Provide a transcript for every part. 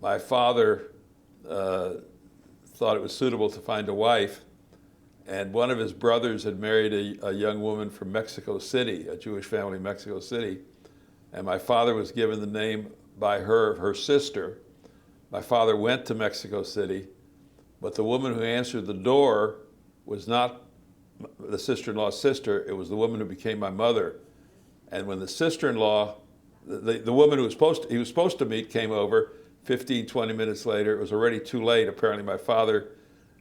My father thought it was suitable to find a wife, and one of his brothers had married a young woman from Mexico City, a Jewish family in Mexico City, and my father was given the name by her of her sister. My father went to Mexico City, but the woman who answered the door was not the sister-in-law's sister, it was the woman who became my mother. And when the sister-in-law, the woman who he was supposed to meet came over, 15, 20 minutes later, it was already too late. Apparently my father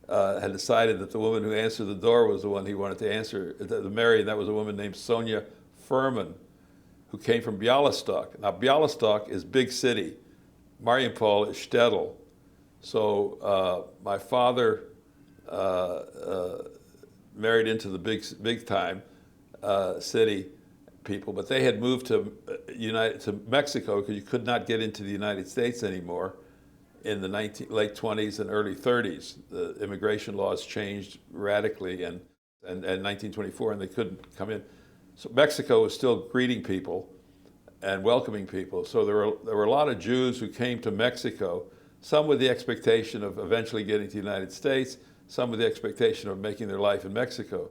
had decided that the woman who answered the door was the one he wanted to marry, and that was a woman named Sonia Furman, who came from Bialystok. Now Bialystok is big city. Mariampol is Shtetl. So my father married into the big time city people, but they had moved to Mexico because you could not get into the United States anymore in the late 20s and early 30s. The immigration laws changed radically and 1924, and they couldn't come in. So Mexico was still greeting people and welcoming people. So there were a lot of Jews who came to Mexico, some with the expectation of eventually getting to the United States, some with the expectation of making their life in Mexico.